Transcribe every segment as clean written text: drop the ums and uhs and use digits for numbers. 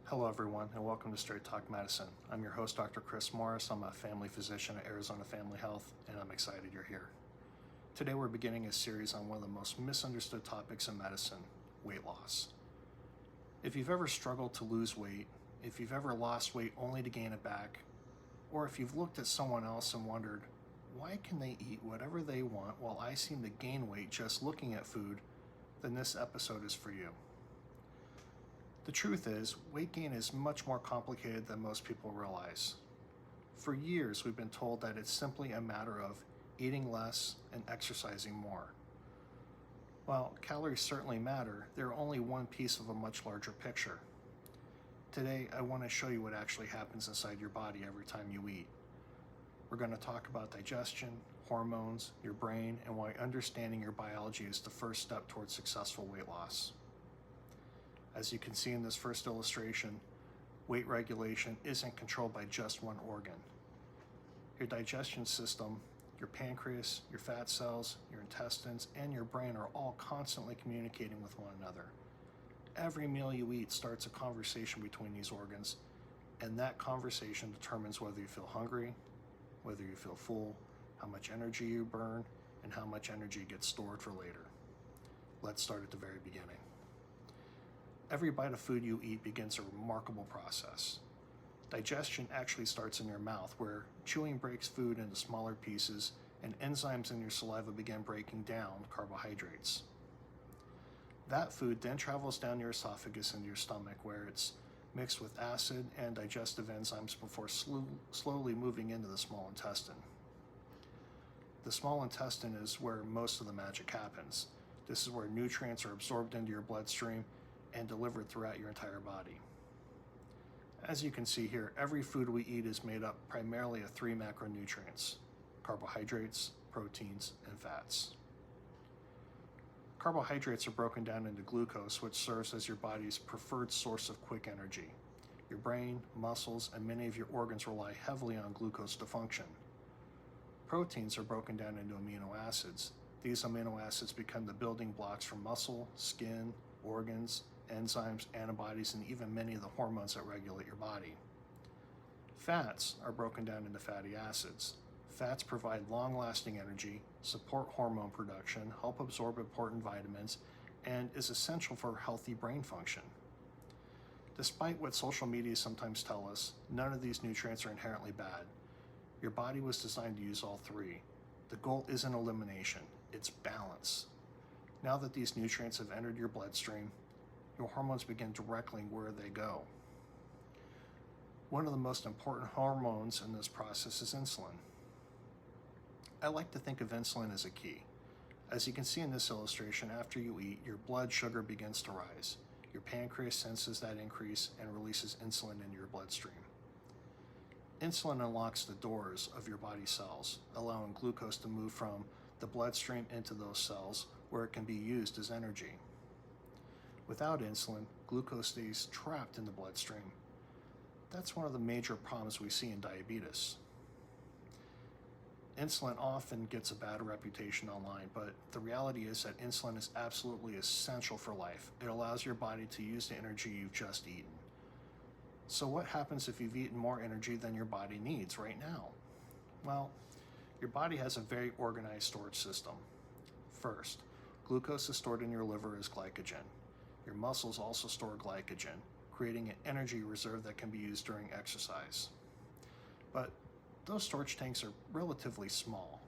Hello, everyone, and welcome to Straight Talk Medicine. I'm your host, Dr. Chris Morris. I'm a family physician at Arizona Family Health, and I'm excited you're here. Today, we're beginning a series on one of the most misunderstood topics in medicine, weight loss. If you've ever struggled to lose weight, if you've ever lost weight only to gain it back, or if you've looked at someone else and wondered, why can they eat whatever they want while I seem to gain weight just looking at food, then this episode is for you. The truth is, weight gain is much more complicated than most people realize. For years, we've been told that it's simply a matter of eating less and exercising more. While calories certainly matter, they're only one piece of a much larger picture. Today, I want to show you what actually happens inside your body every time you eat. We're going to talk about digestion, hormones, your brain, and why understanding your biology is the first step towards successful weight loss. As you can see in this first illustration, weight regulation isn't controlled by just one organ. Your digestion system, your pancreas, your fat cells, your intestines, and your brain are all constantly communicating with one another. Every meal you eat starts a conversation between these organs, and that conversation determines whether you feel hungry, whether you feel full, how much energy you burn, and how much energy gets stored for later. Let's start at the very beginning. Every bite of food you eat begins a remarkable process. Digestion actually starts in your mouth, where chewing breaks food into smaller pieces and enzymes in your saliva begin breaking down carbohydrates. That food then travels down your esophagus into your stomach, where it's mixed with acid and digestive enzymes before slowly moving into the small intestine. The small intestine is where most of the magic happens. This is where nutrients are absorbed into your bloodstream and delivered throughout your entire body. As you can see here, every food we eat is made up primarily of 3 macronutrients: carbohydrates, proteins, and fats. Carbohydrates are broken down into glucose, which serves as your body's preferred source of quick energy. Your brain, muscles, and many of your organs rely heavily on glucose to function. Proteins are broken down into amino acids. These amino acids become the building blocks for muscle, skin, organs, enzymes, antibodies, and even many of the hormones that regulate your body. Fats are broken down into fatty acids. Fats provide long-lasting energy, support hormone production, help absorb important vitamins, and is essential for healthy brain function. Despite what social media sometimes tell us, none of these nutrients are inherently bad. Your body was designed to use all 3. The goal isn't elimination, it's balance. Now that these nutrients have entered your bloodstream, your hormones begin directing where they go. One of the most important hormones in this process is insulin. I like to think of insulin as a key. As you can see in this illustration, after you eat, your blood sugar begins to rise. Your pancreas senses that increase and releases insulin into your bloodstream. Insulin unlocks the doors of your body cells, allowing glucose to move from the bloodstream into those cells where it can be used as energy. Without insulin, glucose stays trapped in the bloodstream. That's one of the major problems we see in diabetes. Insulin often gets a bad reputation online, but the reality is that insulin is absolutely essential for life. It allows your body to use the energy you've just eaten. So what happens if you've eaten more energy than your body needs right now? Well, your body has a very organized storage system. First, glucose is stored in your liver as glycogen. Your muscles also store glycogen, creating an energy reserve that can be used during exercise. But those storage tanks are relatively small.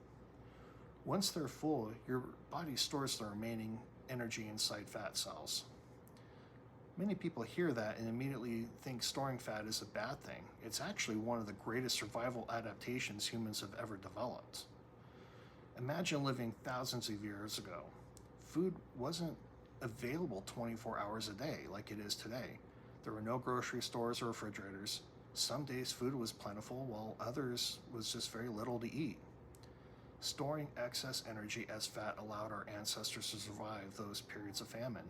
Once they're full, your body stores the remaining energy inside fat cells. Many people hear that and immediately think storing fat is a bad thing. It's actually one of the greatest survival adaptations humans have ever developed. Imagine living thousands of years ago. Food wasn't available 24 hours a day like it is today. There were no grocery stores or refrigerators. Some days food was plentiful, while others was just very little to eat. Storing excess energy as fat allowed our ancestors to survive those periods of famine.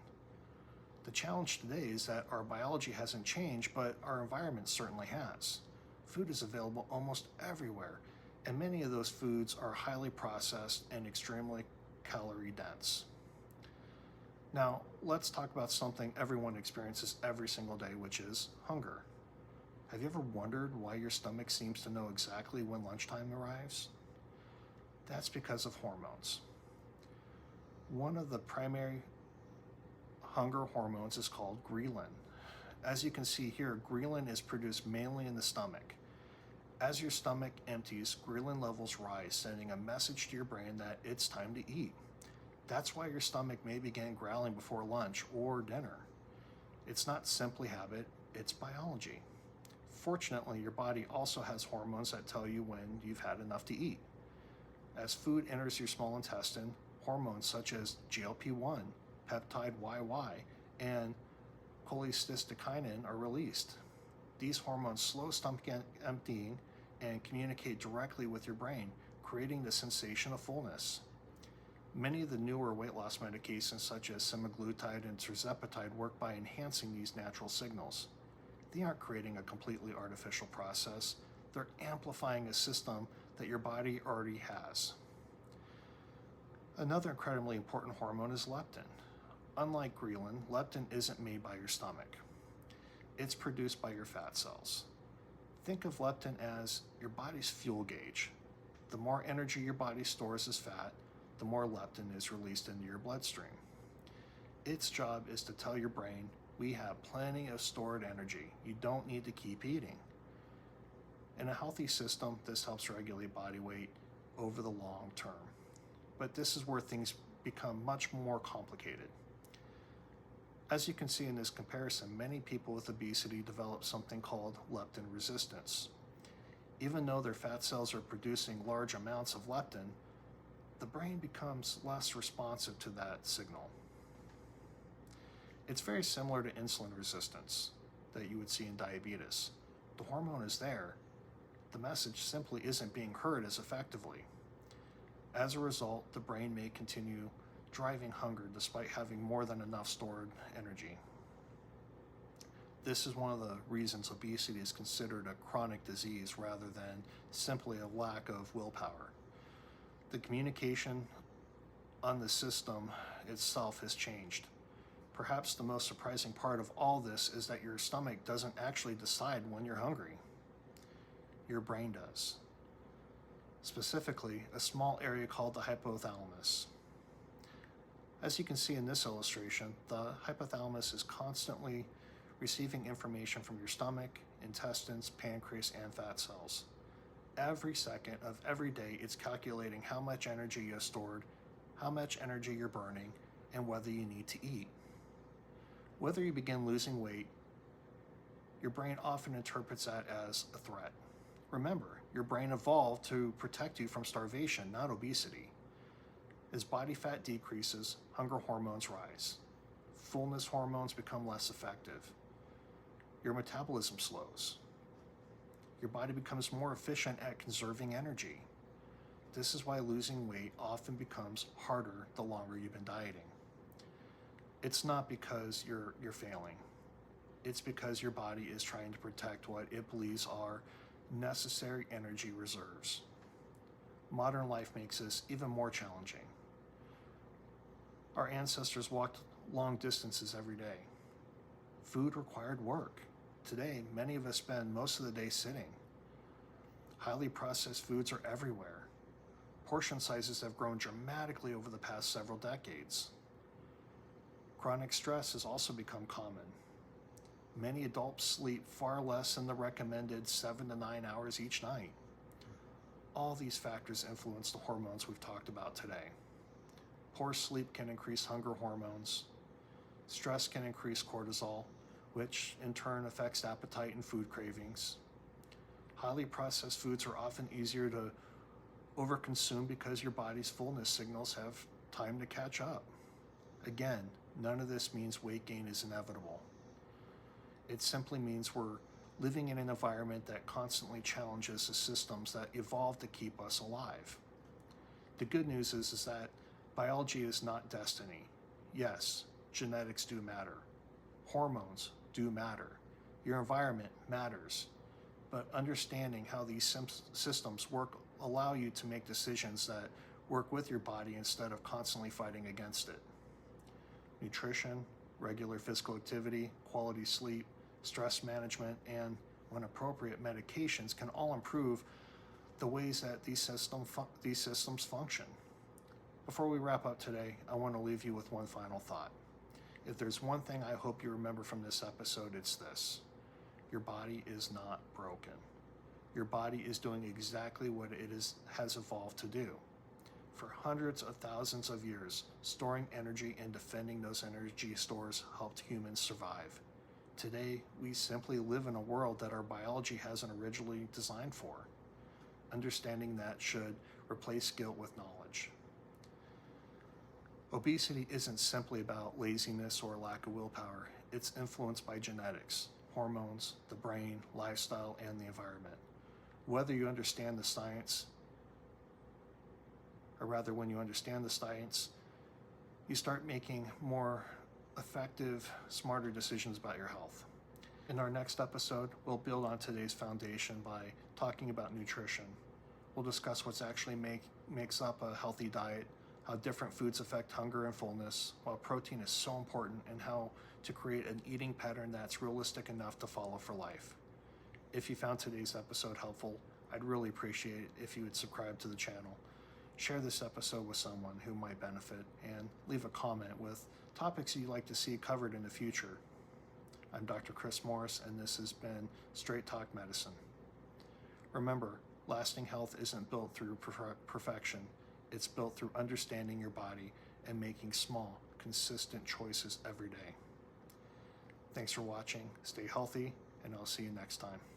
The challenge today is that our biology hasn't changed, but our environment certainly has. Food is available almost everywhere, and many of those foods are highly processed and extremely calorie dense. Now, let's talk about something everyone experiences every single day, which is hunger. Have you ever wondered why your stomach seems to know exactly when lunchtime arrives? That's because of hormones. One of the primary hunger hormones is called ghrelin. As you can see here, ghrelin is produced mainly in the stomach. As your stomach empties, ghrelin levels rise, sending a message to your brain that it's time to eat. That's why your stomach may begin growling before lunch or dinner. It's not simply habit, it's biology. Fortunately, your body also has hormones that tell you when you've had enough to eat. As food enters your small intestine, hormones such as GLP-1, peptide YY, and cholecystokinin are released. These hormones slow stomach emptying and communicate directly with your brain, creating the sensation of fullness. Many of the newer weight loss medications such as semaglutide and tirzepatide work by enhancing these natural signals. They aren't creating a completely artificial process, they're amplifying a system that your body already has. Another incredibly important hormone is leptin. Unlike ghrelin, leptin isn't made by your stomach. It's produced by your fat cells. Think of leptin as your body's fuel gauge. The more energy your body stores as fat, the more leptin is released into your bloodstream. Its job is to tell your brain, we have plenty of stored energy. You don't need to keep eating. In a healthy system, this helps regulate body weight over the long term. But this is where things become much more complicated. As you can see in this comparison, many people with obesity develop something called leptin resistance. Even though their fat cells are producing large amounts of leptin, the brain becomes less responsive to that signal. It's very similar to insulin resistance that you would see in diabetes. The hormone is there, the message simply isn't being heard as effectively. As a result, the brain may continue driving hunger despite having more than enough stored energy. This is one of the reasons obesity is considered a chronic disease rather than simply a lack of willpower. The communication on the system itself has changed. Perhaps the most surprising part of all this is that your stomach doesn't actually decide when you're hungry. Your brain does. Specifically, a small area called the hypothalamus. As you can see in this illustration, the hypothalamus is constantly receiving information from your stomach, intestines, pancreas, and fat cells. Every second of every day, it's calculating how much energy you have stored, how much energy you're burning, and whether you need to eat. Whether you begin losing weight, your brain often interprets that as a threat. Remember, your brain evolved to protect you from starvation, not obesity. As body fat decreases, hunger hormones rise. Fullness hormones become less effective. Your metabolism slows. Your body becomes more efficient at conserving energy. This is why losing weight often becomes harder the longer you've been dieting. It's not because you're failing. It's because your body is trying to protect what it believes are necessary energy reserves. Modern life makes this even more challenging. Our ancestors walked long distances every day. Food required work. Today, many of us spend most of the day sitting. Highly processed foods are everywhere. Portion sizes have grown dramatically over the past several decades. Chronic stress has also become common. Many adults sleep far less than the recommended 7 to 9 hours each night. All these factors influence the hormones we've talked about today. Poor sleep can increase hunger hormones. Stress can increase cortisol, which in turn affects appetite and food cravings. Highly processed foods are often easier to overconsume because your body's fullness signals have time to catch up. Again, none of this means weight gain is inevitable. It simply means we're living in an environment that constantly challenges the systems that evolved to keep us alive. The good news is that biology is not destiny. Yes, genetics do matter. Hormones do matter. Your environment matters. But understanding how these systems work allow you to make decisions that work with your body instead of constantly fighting against it. nutrition, regular physical activity, quality sleep, stress management, and, when appropriate, medications can all improve the ways that these systems function. Before we wrap up today, I want to leave you with one final thought. If there's one thing I hope you remember from this episode, it's this: your body is not broken. Your body is doing exactly what it has evolved to do. For hundreds of thousands of years, storing energy and defending those energy stores helped humans survive. Today, we simply live in a world that our biology hasn't originally designed for. Understanding that should replace guilt with knowledge. Obesity isn't simply about laziness or lack of willpower. It's influenced by genetics, hormones, the brain, lifestyle, and the environment. Whether you understand the science, or rather when you understand the science, you start making more effective, smarter decisions about your health. In our next episode, we'll build on today's foundation by talking about nutrition. We'll discuss what's actually makes up a healthy diet, how different foods affect hunger and fullness, why protein is so important, and how to create an eating pattern that's realistic enough to follow for life. If you found today's episode helpful, I'd really appreciate it if you would subscribe to the channel. Share this episode with someone who might benefit, and leave a comment with topics you'd like to see covered in the future. I'm Dr. Chris Morris, and this has been Straight Talk Medicine. Remember, lasting health isn't built through perfection. It's built through understanding your body and making small, consistent choices every day. Thanks for watching. Stay healthy, and I'll see you next time.